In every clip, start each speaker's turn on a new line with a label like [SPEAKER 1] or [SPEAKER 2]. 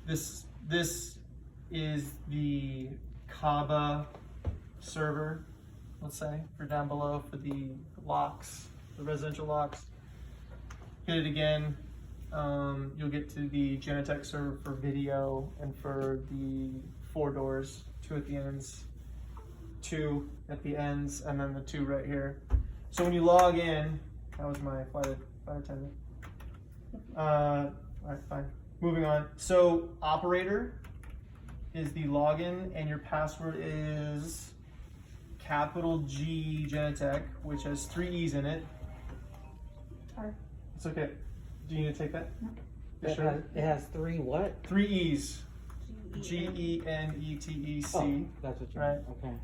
[SPEAKER 1] This is the Kaba server, let's say, for down below for the locks, the residential locks. Hit it again, you'll get to the Genetec server for video and for the 4 doors, 2 at the ends, 2 at the ends, and then the 2 right here. So when you log in, that was my flight attendant. All right, fine. Moving on. So operator is the login, and your password is capital G Genetec, which has 3 E's in it.
[SPEAKER 2] Sorry.
[SPEAKER 1] It's okay. Do you need to take that?
[SPEAKER 2] No.
[SPEAKER 1] You sure?
[SPEAKER 3] It has 3 what?
[SPEAKER 1] 3 E's. Genetec.
[SPEAKER 3] Oh, that's what you
[SPEAKER 1] Right.
[SPEAKER 3] mean. Okay.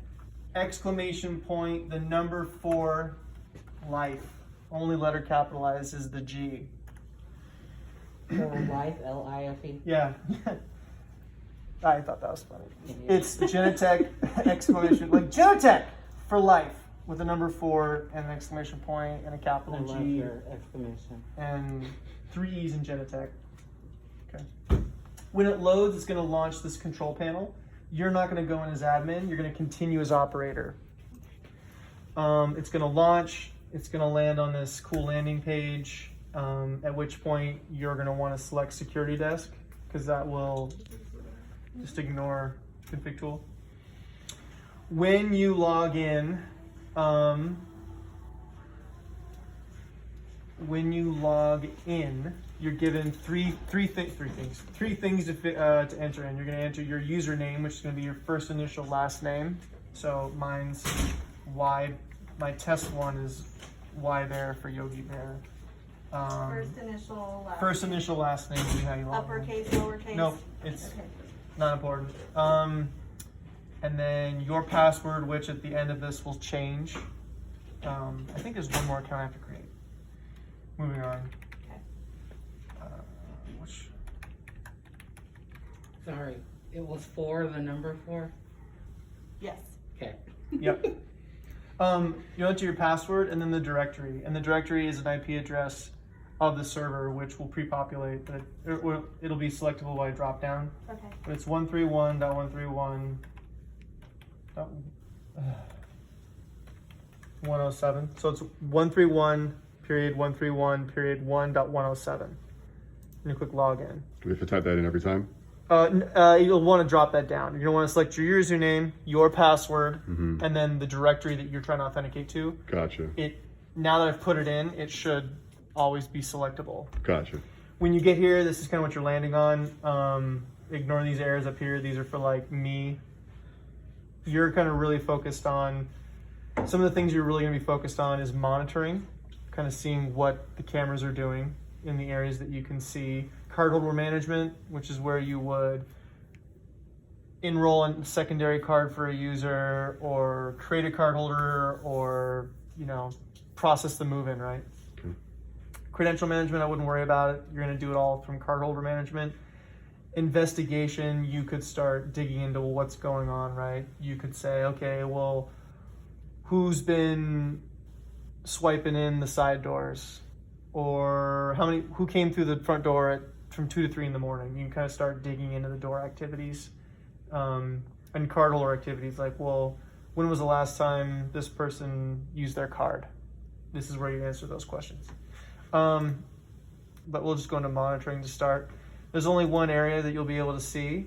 [SPEAKER 1] Exclamation point, the number 4, life. Only letter capitalized is the G.
[SPEAKER 3] For life, L-I-F-E.
[SPEAKER 1] Yeah. I thought that was funny.
[SPEAKER 3] Yeah.
[SPEAKER 1] It's Genetec exclamation, like Genetec for life with a number 4 and an exclamation point and a
[SPEAKER 3] I
[SPEAKER 1] capital
[SPEAKER 3] love
[SPEAKER 1] G
[SPEAKER 3] your exclamation.
[SPEAKER 1] and 3 E's in Genetec. Okay. When it loads, it's going to launch this control panel. You're not going to go in as admin. You're going to continue as operator. It's going to launch. It's going to land on this cool landing page, at which point you're going to want to select security desk because that will just ignore config tool. When you log in, you're given three things to enter in. You're going to enter your username, which is going to be your first initial last name. So mine's Y. My test one is Y there for Yogi Bear.
[SPEAKER 2] First initial last
[SPEAKER 1] First initial last name will be how you log in.
[SPEAKER 2] uppercase, lowercase.
[SPEAKER 1] Nope, it's
[SPEAKER 2] Okay.
[SPEAKER 1] not important. And then your password, which at the end of this will change. I think there's one more account I have to create. Moving on.
[SPEAKER 2] Okay.
[SPEAKER 1] Which,
[SPEAKER 3] Sorry. It was 4, the number 4?
[SPEAKER 2] Yes.
[SPEAKER 3] Okay.
[SPEAKER 1] yep. You enter your password and then the directory. And the directory is an IP address of the server, which will pre-populate. But it'll be selectable by drop down.
[SPEAKER 2] Okay.
[SPEAKER 1] But it's 131.131. 107. So it's 131.131.1.107. And you click login.
[SPEAKER 4] Do we have to type that in every time?
[SPEAKER 1] You'll want to drop that down. You're going to want to select your username, your password,
[SPEAKER 4] Mm-hmm.
[SPEAKER 1] and then the directory that you're trying to authenticate to.
[SPEAKER 4] Gotcha.
[SPEAKER 1] Now that I've put it in, it should always be selectable.
[SPEAKER 4] Gotcha.
[SPEAKER 1] When you get here, this is kind of what you're landing on. Ignore these errors up here. These are for like me. You're kind of really focused on, some of the things you're really going to be focused on is monitoring, kind of seeing what the cameras are doing in the areas that you can see. Cardholder management, which is where you would enroll a secondary card for a user or create a card holder or, process the move-in, right?
[SPEAKER 4] Okay.
[SPEAKER 1] Credential management, I wouldn't worry about it. You're going to do it all from cardholder management. Investigation, you could start digging into what's going on, right? You could say, okay, well, who's been swiping in the side doors? Or who came through the front door from 2 to 3 in the morning? You can kind of start digging into the door activities and cardholder activities. Like, well, when was the last time this person used their card? This is where you answer those questions. But we'll just go into monitoring to start. There's only one area that you'll be able to see.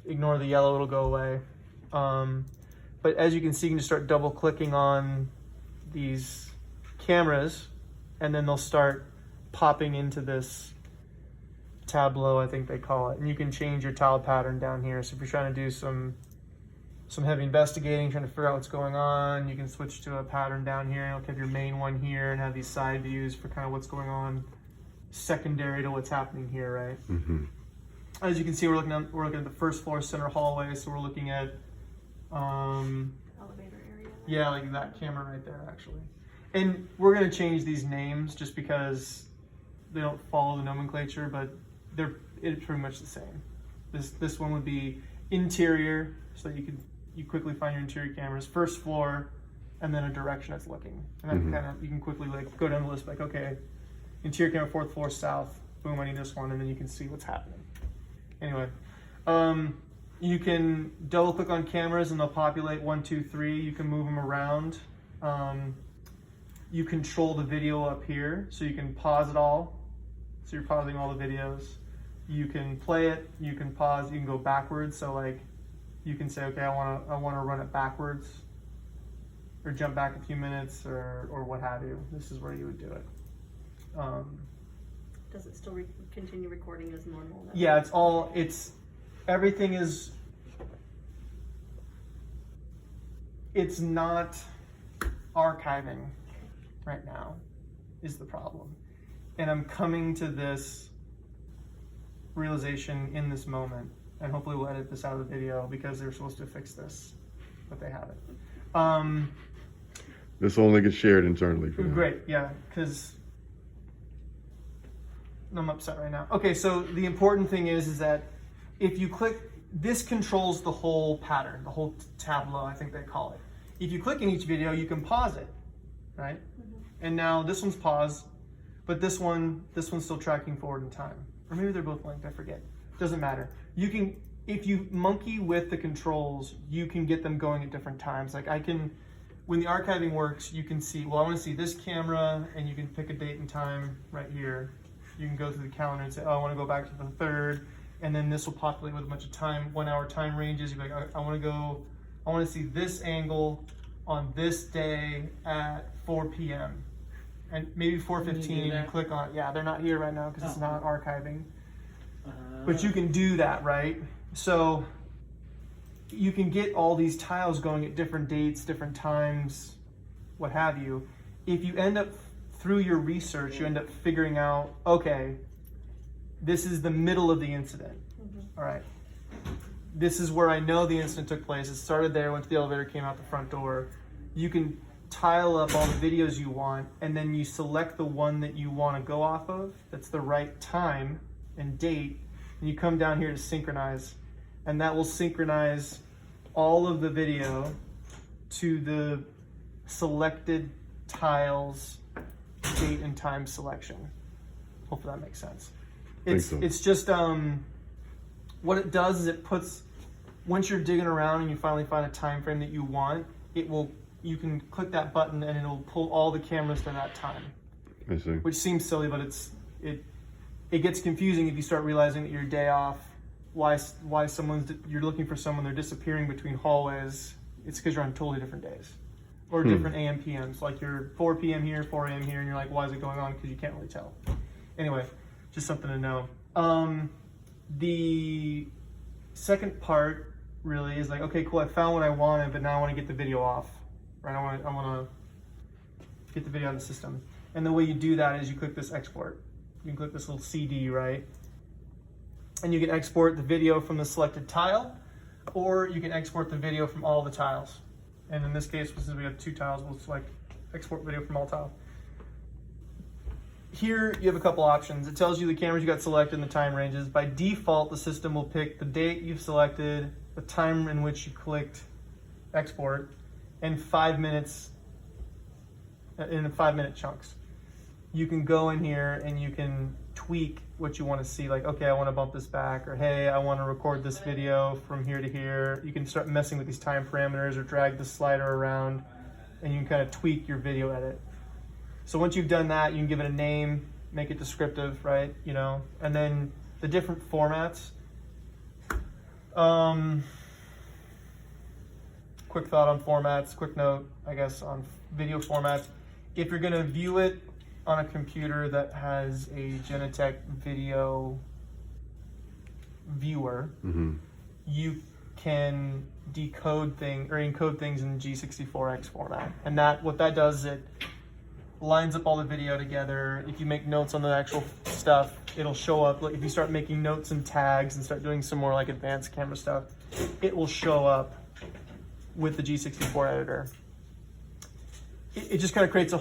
[SPEAKER 1] Ignore the yellow, it'll go away. But as you can see, you can just start double clicking on these cameras and then they'll start popping into this tableau, I think they call it. And you can change your tile pattern down here. So if you're trying to do some heavy investigating, trying to figure out what's going on, you can switch to a pattern down here. You'll have your main one here and have these side views for kind of what's going on secondary to what's happening here, right?
[SPEAKER 4] Mm-hmm.
[SPEAKER 1] As you can see, we're looking at the first floor center hallway, so we're looking at
[SPEAKER 2] Elevator area.
[SPEAKER 1] yeah, like that camera right there actually. And we're gonna change these names just because they don't follow the nomenclature, but it's pretty much the same. This one would be interior, so that you quickly find your interior cameras, first floor, and then a direction it's looking. And then
[SPEAKER 4] Mhm.
[SPEAKER 1] you can quickly like go down the list like, okay, interior camera, 4th floor south, boom, I need this one, and then you can see what's happening. Anyway, you can double click on cameras and they'll populate 1, 2, 3. You can move them around. You control the video up here, so you can pause it all. So you're pausing all the videos. You can play it, you can pause, you can go backwards. So like, you can say, okay, I wanna run it backwards, or jump back a few minutes, or what have you. This is where you would do it.
[SPEAKER 2] Does it still continue recording as normal? Though?
[SPEAKER 1] Yeah, everything is, it's not archiving right now is the problem. And I'm coming to this realization in this moment, and hopefully we'll edit this out of the video because they're supposed to fix this, but they haven't.
[SPEAKER 4] This only gets shared internally for now.
[SPEAKER 1] Great, yeah, because I'm upset right now. Okay, so the important thing is that if you click, this controls the whole pattern, the whole tableau, I think they call it. If you click in each video, you can pause it, right? Mm-hmm. And now this one's paused, but this one's still tracking forward in time. Or maybe they're both linked, I forget. Doesn't matter. You can, if you monkey with the controls, you can get them going at different times. Like when the archiving works, you can see, well, I want to see this camera, and you can pick a date and time right here. You can go through the calendar and say, oh, I want to go back to the 3rd, and then this will populate with a bunch of 1-hour time ranges. You're like, I want to see this angle on this day at 4 p.m. and maybe 4:15. You can click on it. Yeah, they're not here right now because it's not archiving. But you can do that, right? So you can get all these tiles going at different dates, different times, what have you. If you end up, through your research, you end up figuring out, okay, this is the middle of the incident. All right. This is where I know the incident took place. It started there, went to the elevator, came out the front door. You can tile up all the videos you want, and then you select the one that you want to go off of, that's the right time and date, and you come down here to synchronize, and that will synchronize all of the video to the selected tiles, date and time selection. Hopefully that makes sense. It's just what it does is it puts, once you're digging around and you finally find a time frame that you want, you can click that button and it'll pull all the cameras to that time.
[SPEAKER 4] I see. Which
[SPEAKER 1] seems silly, but it gets confusing if you start realizing that your day off, why you're looking for someone, they're disappearing between hallways. It's because you're on totally different days or different AM PMs. Like you're 4 p.m. here, 4 a.m. here, and you're like, why is it going on? Because you can't really tell. Anyway, just something to know. The second part really is like, okay, cool, I found what I wanted, but now I want to get the video off, right? I want to get the video out of the system. And the way you do that is you click this export. You can click this little CD, right? And you can export the video from the selected tile, or you can export the video from all the tiles. And in this case, since we have 2 tiles, we'll select export video from all tiles. Here you have a couple options. It tells you the cameras you got selected and the time ranges. By default, the system will pick the date you've selected, the time in which you clicked export, and 5 minutes in 5-minute chunks. You can go in here and you can tweak what you want to see. Like, okay, I want to bump this back, or hey, I want to record this video from here to here. You can start messing with these time parameters or drag the slider around, and you can kind of tweak your video edit. So once you've done that, you can give it a name, make it descriptive, right? You know, and then the different formats. Quick thought on formats, quick note, I guess, on video formats. If you're gonna view it on a computer that has a Genetec video viewer, you can encode things in G64X format. And what that does is it lines up all the video together. If you make notes on the actual stuff, it'll show up. Like if you start making notes and tags and start doing some more like advanced camera stuff, it will show up with the G64 editor. It just kind of creates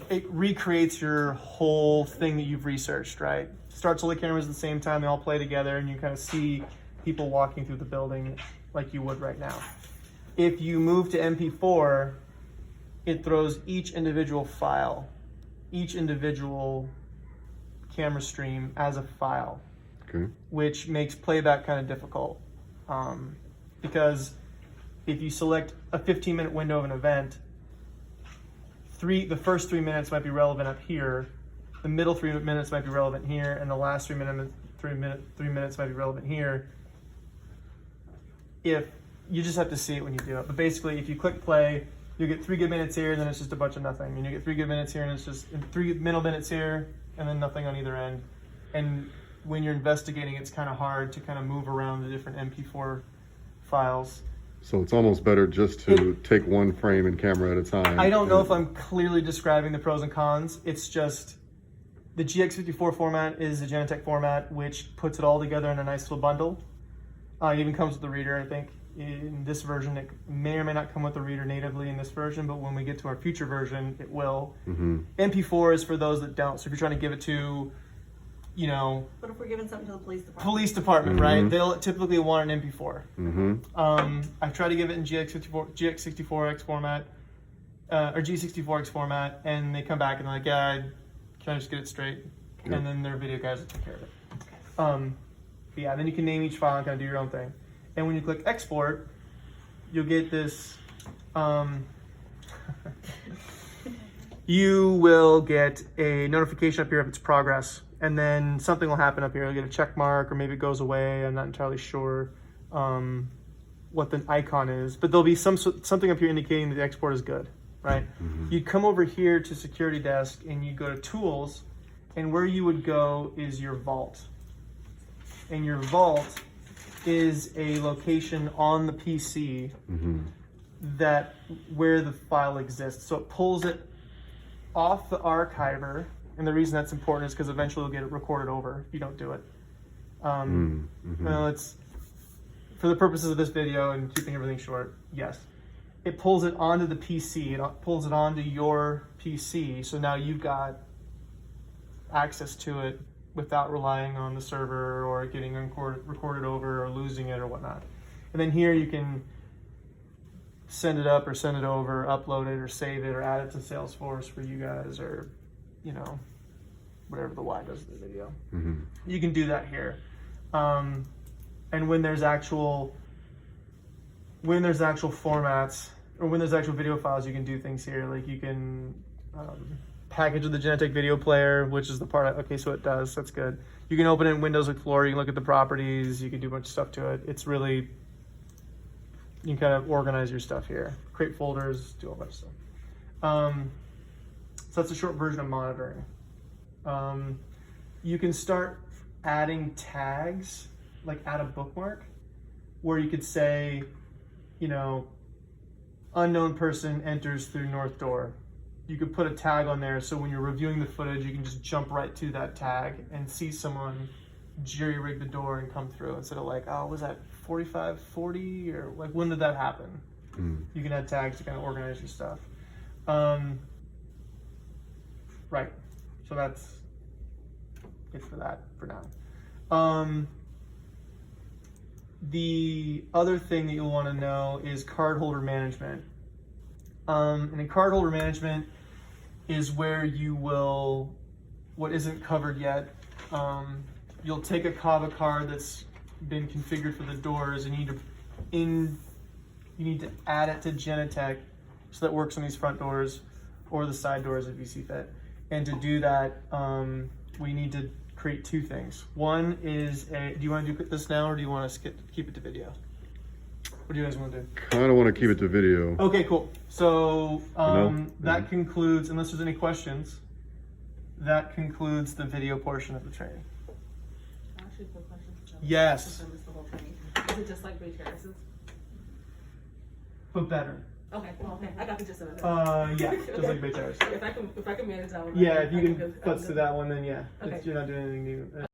[SPEAKER 1] it recreates your whole thing that you've researched, right? Starts all the cameras at the same time, they all play together, and you kind of see people walking through the building like you would right now. If you move to MP4, it throws each individual file, each individual camera stream as a file,
[SPEAKER 4] Okay.
[SPEAKER 1] which makes playback kind of difficult. Because if you select a 15-minute window of an event, the first 3 minutes might be relevant up here, the middle 3 minutes might be relevant here, and the last 3 minutes might be relevant here. If you just have to see it when you do it. But basically, if you click play, you get 3 good minutes here, and then it's just a bunch of nothing. And you get 3 good minutes here, and it's just 3 middle minutes here, and then nothing on either end. And when you're investigating, it's kind of hard to kind of move around the different MP4 files.
[SPEAKER 4] So it's almost better just to take one frame and camera at a time.
[SPEAKER 1] I don't know if I'm clearly describing the pros and cons. It's just the GX54 format is a Genetec format, which puts it all together in a nice little bundle. It even comes with the reader, I think. In this version, it may or may not come with the reader natively in this version, but when we get to our future version, it will.
[SPEAKER 4] Mm-hmm.
[SPEAKER 1] MP4 is for those that don't. So if you're trying to give it to,
[SPEAKER 2] But if we're giving something to the police
[SPEAKER 1] police department,
[SPEAKER 2] department.
[SPEAKER 1] right? They'll typically want an MP4.
[SPEAKER 4] Mm-hmm.
[SPEAKER 1] I try to give it in GX64X format, or G64X format, and they come back and they're like, yeah, can I just get it straight?
[SPEAKER 4] Yeah.
[SPEAKER 1] And then their video guys will take care of it. But yeah, then you can name each file and kind of do your own thing. And when you click export, you'll get this, you will get a notification up here of its progress. And then something will happen up here. You'll get a check mark, or maybe it goes away. I'm not entirely sure what the icon is. But there'll be something up here indicating that the export is good, right?
[SPEAKER 4] Mm-hmm.
[SPEAKER 1] You'd come over here to Security Desk, and you go to Tools, and where you would go is your Vault. And your Vault is a location on the PC
[SPEAKER 4] Mm-hmm.
[SPEAKER 1] where the file exists. So it pulls it off the archiver. And the reason that's important is because eventually you'll get it recorded over if you don't do it.
[SPEAKER 4] Mm-hmm.
[SPEAKER 1] Well, it's for the purposes of this video and keeping everything short, yes. It pulls it onto the PC, it pulls it onto your PC, so now you've got access to it without relying on the server or getting recorded over or losing it or whatnot. And then here you can send it up or send it over, upload it or save it or add it to Salesforce for you guys, or whatever the Y does in the video.
[SPEAKER 4] Mm-hmm.
[SPEAKER 1] You can do that here. And when there's actual formats, or when there's actual video files, you can do things here. Like you can package with the Genetec video player, which is the part, okay, so it does, that's good. You can open it in Windows Explorer, you can look at the properties, you can do a bunch of stuff to it. It's really, you can kind of organize your stuff here. Create folders, do a whole bunch of stuff. So that's a short version of monitoring. You can start adding tags, like add a bookmark, where you could say, unknown person enters through north door. You could put a tag on there, so when you're reviewing the footage, you can just jump right to that tag and see someone jerry-rig the door and come through, instead of like, oh, was that 45-40, or like, when did that happen? You can add tags to kind of organize your stuff. Right, so that's it for that for now. The other thing that you'll want to know is cardholder management. And in cardholder management is where you will, what isn't covered yet, you'll take a Kava card that's been configured for the doors, and you need to add it to Genetec so that it works on these front doors or the side doors if you see fit. And to do that, we need to create two things. One is do you want to do this now, or do you want to keep it to video? What do you guys want to do?
[SPEAKER 4] Kind of want to keep it to video.
[SPEAKER 1] Okay, cool. So that concludes, unless there's any questions, that concludes the video portion of the training.
[SPEAKER 2] Actually, quick question.
[SPEAKER 1] Yes.
[SPEAKER 2] Since I missed the whole training. Is it just like Bay Terraces?
[SPEAKER 1] But better.
[SPEAKER 2] Okay, well, okay, I got the gist of it.
[SPEAKER 1] Yeah, just like Bay Terrace.
[SPEAKER 2] If I can manage that one.
[SPEAKER 1] Yeah, if you
[SPEAKER 2] I
[SPEAKER 1] can futz to that one, then yeah.
[SPEAKER 2] Okay.
[SPEAKER 1] You're not doing anything new.